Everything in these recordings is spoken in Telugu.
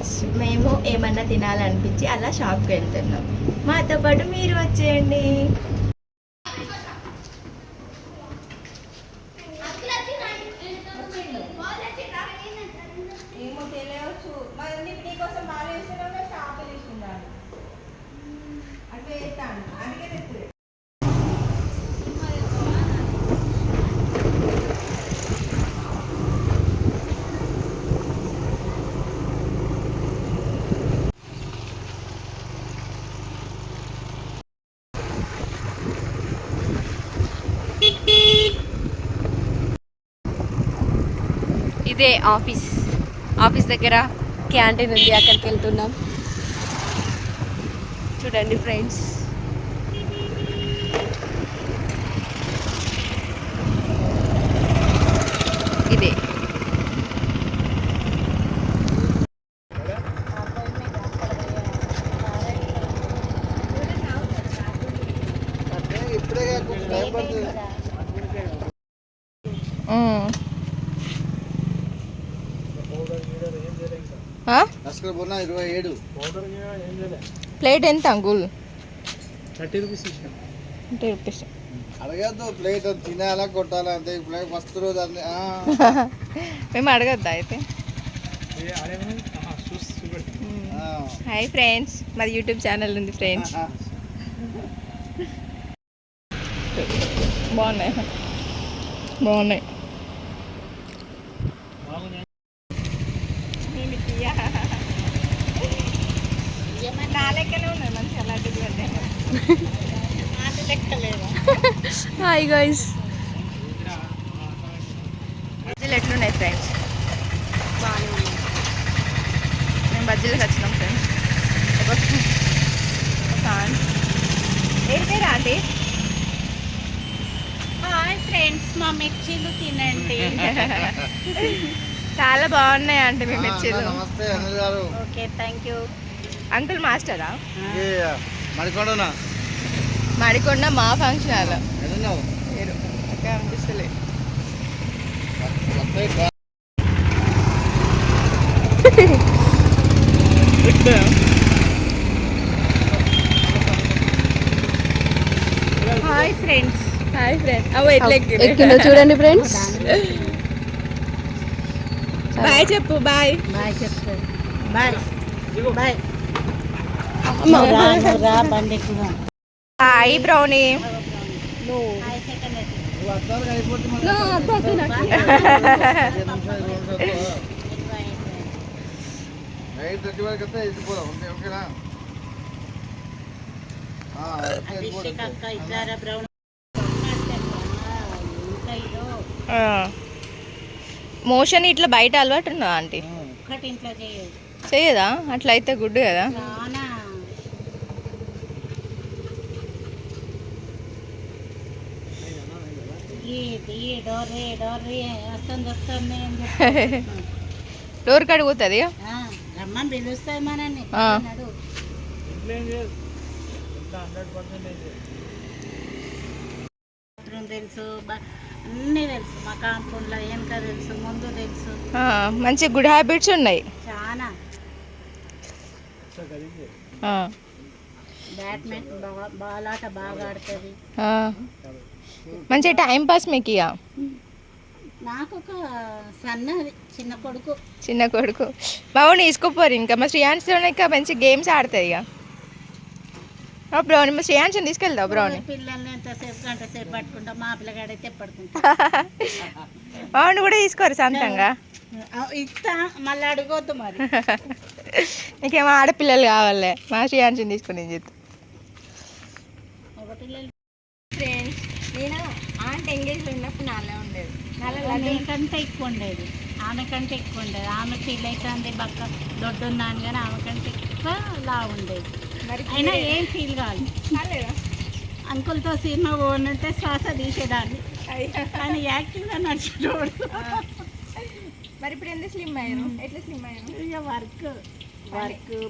ఫ్రెండ్స్, మేము ఏమన్నా తినాలనిపించి అలా షాప్కి వెళ్తున్నాం. మాతో పాటు మీరు వచ్చేయండి. ఇదే ఆఫీస్ దగ్గర క్యాంటీన్ ఉంది, అక్కడికి వెళ్తున్నాం. చూడండి ఫ్రెండ్స్, ఇదే ప్లేట్ ఎంత అంకుల్? 30 రూపీస్. 30 రూపీస్. అడగద్దు, ప్లేట్ తినాలా కొట్టాలా అంతే. ప్లేట్ మస్తు రోజు అంతే. మేము అడగద్దా అయితే? హాయ్ ఫ్రెండ్స్, మాది యూట్యూబ్ ఛానల్ ఉంది ఫ్రెండ్స్. బాగున్నాయి. హాయ్ గైస్, బజ్జీలు ఎట్లున్నాయి ఫ్రెండ్స్? బాగానే ఉన్నాయి. మేము బజ్జీలకు వచ్చినాం ఫ్రెండ్స్. ఏంటి రాండి? హాయ్ ఫ్రెండ్స్, మా మిర్చీలు తినండి. చాలా బాగున్నాయి అంటే మీ మిర్చీలు. నమస్తే అనిల్ గారు. Okay, thank you. అంకుల్ మాస్టరా? మడికొండ మా ఫంక్షన్ హాల్ అనిపిస్తలే. Hi friends. ఎక్కిందో చూడండి ఫ్రెండ్స్. బాయ్ చెప్పు. బాయ్ చెప్తాను. బాయ్. Hi Brownie. మోషన్ ఇట్లా బయట అలవాటు ఉన్నా ఆంటీ? చెయ్యదా? అట్లా అయితే గుడ్ కదా. డోర్ కడుగుతుంది. రమ్మని పిలుస్తాయి మనని. తెలుసు, అన్నీ తెలుసు. మా కాంపౌండ్లో వెనక తెలుసు, ముందు తెలుసు. మంచి గుడ్ హ్యాబిట్స్ ఉన్నాయి చాలా. బ్యాడ్మింటన్ బాల్ ఆట బాగా ఆడుతుంది. మంచి టైం పాస్ మీకు. ఇక నాకు ఒక సన్నది చిన్న కొడుకు బాగుండి తీసుకోపోరు. ఇంకా మా శ్రీయాన్స్తో ఇంకా మంచి గేమ్స్ ఆడుతుంది. ఇక బ్రౌని మా శ్రీయాన్స్ని తీసుకెళ్తావు? బ్రౌని పిల్లల్ని ఎంతసేపు గంట సేపు పట్టుకుంటా, మా పిల్లగాడైతే పడుకుంటా. బాగుండి కూడా తీసుకోరు సొంతంగా. ఇస్తా, మళ్ళీ అడగొద్దు మరి. నీకేమో ఆడపిల్లలు కావాలి, మా శ్రీయాన్స్ని తీసుకుని చెప్తా. ఫ్రెండ్స్, నేను ఆంటీ ఎంగేజ్లో ఉన్నప్పుడు నాలా ఉండేది. కంటే ఎక్కువ ఉండేది, ఆమె కంటే ఎక్కువ ఉండేది. ఆమె ఫీల్ అవుతుంది బక్క దొడ్డున్నాను, కానీ ఆమె కంటే ఎక్కువ లా ఉండేది. అయినా ఏం ఫీల్ కాదు. అంకుల్తో సినిమా పోనంటే శ్వాస తీసేదాన్ని, కానీ యాక్టివ్గా నడిచేటోడు. మరి ఇప్పుడు ఎందుకు స్లిమ్ అయ్యాను? ఎట్లా స్లిమ్ అయ్యాను? ఇక వర్క్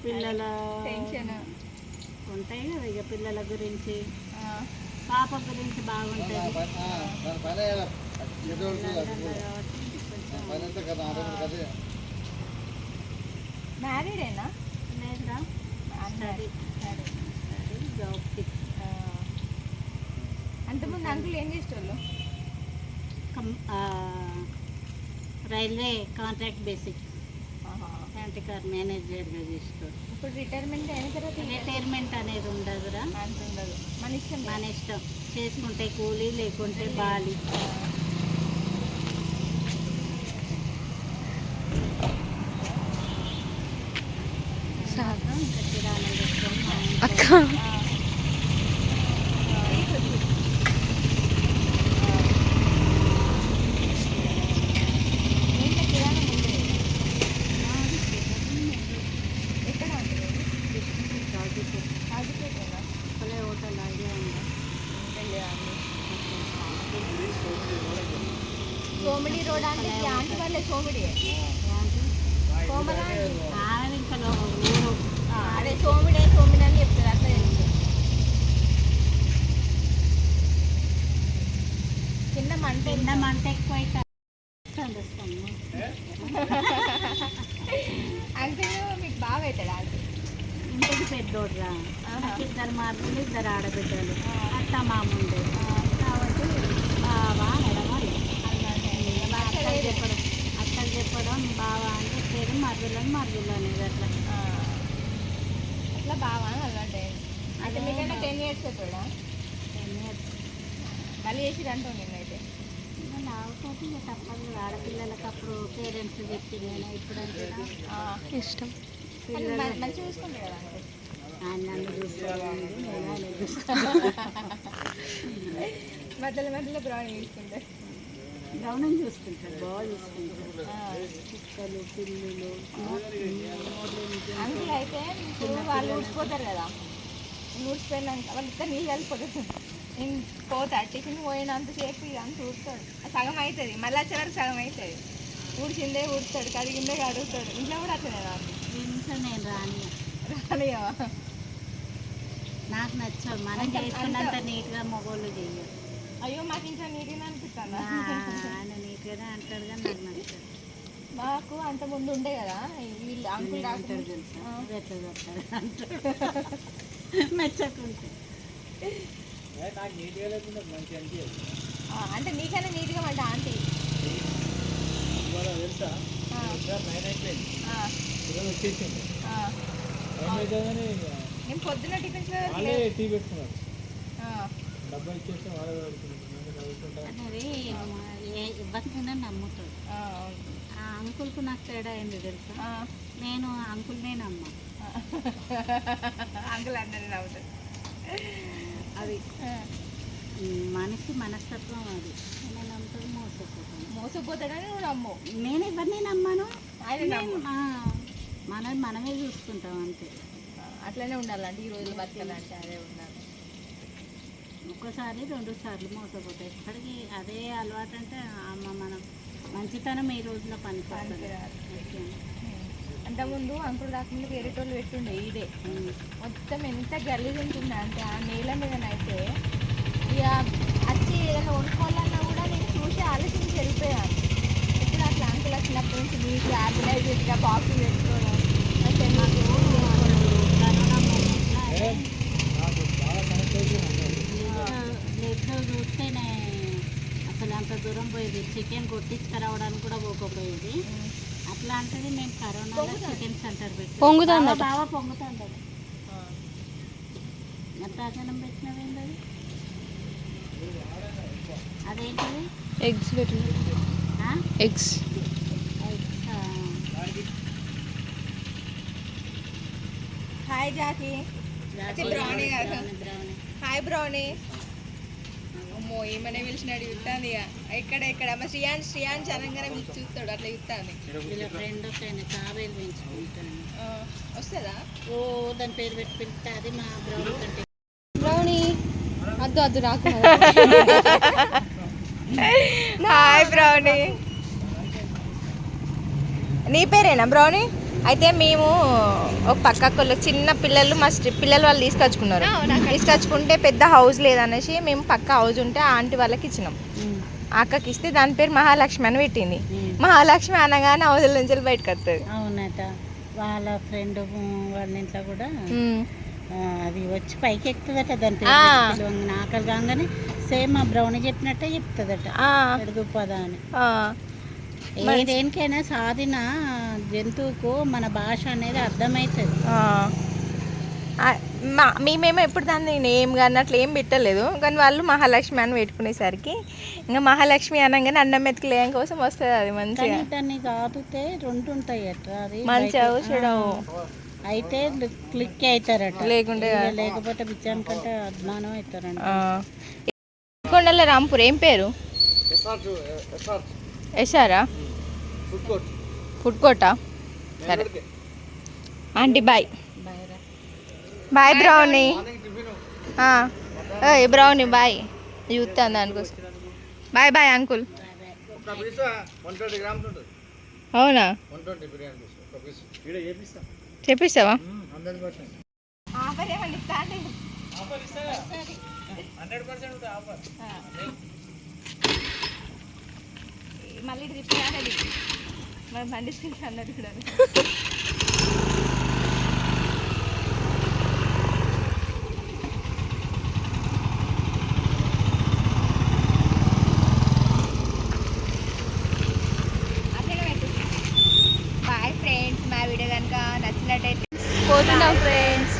పిల్లల టెన్షన్ ఉంటాయి కదా. ఇక పిల్లల గురించి, పాప గురించి బాగుంటుంది. మ్యారీడేనా? లేదురా స్టడీ జాబ్ అంతకుముందు అంకుల్ ఏం చేసేవాళ్ళు? రైల్వే కాంట్రాక్ట్ బేసిక్ కార్ మేనేజర్గా చేస్తారు. ఇప్పుడు రిటైర్మెంట్ అయిన తర్వాత రిటైర్మెంట్ అనేది ఉండదురా. అంత ఉండదు, మన ఇష్టం. మన ఇష్టం, చేసుకుంటే కూలీ లేకుంటే బాలి. ఇంకా కిరాణా అక్క హోటల్ ఐడియా ఉందా? సోమిడి రోడ్ అంటే ఆంటీ వాళ్ళే సోమిడి. ఆమె ఇంకా ఊరు అదే సోమిడి అని చెప్తారు, అట్లా తెలుసు. కింద మంట ఎక్కువ అయితే అంకుల్ మీకు బాగా అవుతాడు ఆంటీ. ఇంటికి పెద్దోడ్రా, ఇద్దరు మార్పులు, ఇద్దరు ఆడబిడ్డలు, అత్త మామ ఉండేది కాబట్టి బావా నడవాలి. అత్తలు చెప్పడం బావా అని చెప్పేది, మర్దులు అనేది అట్లా అట్లా బావా అలవాటు. అంటే మీకైనా 10 years కూడా 10 years మళ్ళీ చేసి అంటాం నేనైతే. నాకపోతే ఇక తప్పదు, ఆడపిల్లలకి అప్పుడు పేరెంట్స్ చెప్పి నేను ఇప్పుడంటే ఇష్టం. మంచిగా చూసుకుంటారు కదా అంటే ఆయన నన్ను చూసుకోవాలి, నేను ఆయన మధ్యలో బ్రౌన్ చూసుకుంటారు. గౌనం చూసుకుంటారు, బాగా చూసుకుంటారు. కుక్కలు పిల్లులు అంకుల్ అయితే వాళ్ళు ఊడ్చిపోతారు కదా, ఊడ్చిపోయినాక వాళ్ళు ఇద్దరు నీళ్ళు కలిసిపోతారు. నేను పోతా టిఫిన్ పోయినంతసేపు ఇదంతా ఊడుతాడు, సగం అవుతుంది. మళ్ళీ వచ్చే వరకు సగం అవుతుంది. ఊడ్చిందే ఊడుతాడు, కడిగిందే కడుగుతాడు. ఇంట్లో కూడా అట్లనే నాకు. ఇంట్లో నేను రానియవా? నాకు నచ్చవు, మనం చేసుకున్నంత నీట్గా మగోళ్ళు చెయ్యరు. అయ్యో మాకు ఇంకా నీట్గా అనిపిస్తాను. ఆయన నీట్గానే అంటాడు కానీ నాకు నచ్చదు. మాకు అంత ముందు ఉండే కదా వీళ్ళు అంకుల్ అంటాడు తెలుసా, ఎట్లా చెప్తాడు అంటాడు నచ్చకుంటే. అంటే నీకైనా నీట్గా మాట ఆంటీ నేను పొద్దున్న టిఫిన్స్ అనేది ఇవ్వకుండా నమ్ముతాడు. ఆ అంకుల్కు నాకు తేడా అయింది తెలుసా, నేను అంకుల్నే నమ్మా. అంకుల్ అందరినీ నమ్ముతాడు. అది మనిషి మనస్తత్వం, అది నేను నమ్ముతాడు. మోసపోతాడని నువ్వు నమ్ము. నేను ఎవరిని నమ్మాను, ఆయన మనమే చూసుకుంటాం అంతే. అట్లనే ఉండాలంటే ఈ రోజులు బతకాలంటే అదే ఉండాలి. ఒక్కసారి 2 సార్లు మోసపోతాయి. ఎప్పటికీ అదే అలవాటు అంటే మనం మంచితనం ఈ రోజులో పనికిరాదు. అంతకుముందు అంకుల్ రాకముందు వేరే వాళ్ళు పెట్టుండే ఇదే మొత్తం ఎంత గలీజ్ ఉంటుండే అంటే ఆ నేల మీదనైతే ఇక వచ్చి ఏదైనా వండుకోవాలన్నా కూడా నేను చూసి ఆలోచించి వెళ్ళిపోయాను. ఇప్పుడు అట్లా అంకుల్ వచ్చినప్పటి నుంచి నీకు ఆర్గనైజ్గా బాక్సులు పెట్టుకోవడం నెట్లో చూస్తేనే అసలు అంత దూరం పోయేది. చికెన్ కొట్టించుకురావడానికి కూడా పోకపోయేది. అట్లాంటిది మేము కరోనాలో చికెన్ సెంటర్ పెట్టాం. బాగా పొంగుతుంది. ఎంత ఆచనం పెట్టినవేంటి అది? అదేంటిది? ఎగ్స్ పెట్టిన ఎగ్స్. Hi Jackie. బ్రౌనీ కాదు, హాయ్ బ్రౌనీ. అమ్మో ఏమనే పిలిచినాడు చూస్తాను. ఇక ఇక్కడ మా శ్రీయాన్ చనంగానే పిలిచి చూస్తాడు, అట్లా చూస్తాను. వీళ్ళ ఫ్రెండ్ ఒక తాబేలు పెంచుకుంటాను. వస్తుందా? ఓ దాని పేరు పెట్టి పిలిస్తే అది మా బ్రౌనీ కంటే. బ్రౌనీ అద్దు రాకు. Hi brownie. నీ పేరేనా బ్రౌనీ? అయితే మేము ఒక పక్కకు చిన్న పిల్లలు మా పిల్లలు వాళ్ళు తీసుకొచ్చుకున్నారు. తీసుకొచ్చుకుంటే పెద్ద హౌస్ లేదనేసి మేము పక్క హౌస్ ఉంటే ఆ ఆంటీ వాళ్ళకి ఇచ్చినాం. అక్కకి ఇస్తే దాని పేరు మహాలక్ష్మి అని పెట్టింది. మహాలక్ష్మి అనగానే హౌస్ నుంచి బయటకు వస్తుంది. అవునట, వాళ్ళ ఫ్రెండ్ వాళ్ళ ఇంట్లో కూడా ఉమ్. అది వచ్చి పైకి ఎక్కుతుందట దాని పేరు ఆ. పిలవంగానే ఆకలి కాగానే సేమ్ ఆ బ్రౌనీ చెప్పినట్టే చెప్తుందట ఆ, పెడుగు పద అని. ఆ. దేనికైనా సాధిన జంతువుకు మన భాష అనేది అర్థమవుతుంది. మేమేమో ఎప్పుడు దాన్ని నేమ్ కానీ అట్లా ఏం పెట్టలేదు, కానీ వాళ్ళు మహాలక్ష్మి అని పెట్టుకునేసరికి ఇంకా మహాలక్ష్మి అనగానే అన్నం మెతుకులేయం కోసం వస్తుంది అది మంచిగా. కానీ దాన్ని కాదుతే 2 ఉంటాయి అట అది మంచిగా బయట. చూడడం. అయితే క్లిక్ అవుతారట, లేకుంటే లేకపోతే బిచ్చానికంటే అజ్ఞానం అవుతారంట. కొండల రాంపూర్ ఏం పేరు? ఎస్ఆరా? ఫుడ్ కోర్టా? సరే ఆంటీ బాయ్. Bye Brownie. ఏ బ్రౌనీ బాయ్, చూస్తాను దానికోసం. Bye bye uncle. అవునా, చెప్పిస్తావా? మళ్ళీ ట్రిప్ రాలేదు మరి బండి అన్నది కూడా. బాయ్ ఫ్రెండ్స్, మా వీడియో కనుక నచ్చినట్టయితే పోతున్నాం ఫ్రెండ్స్.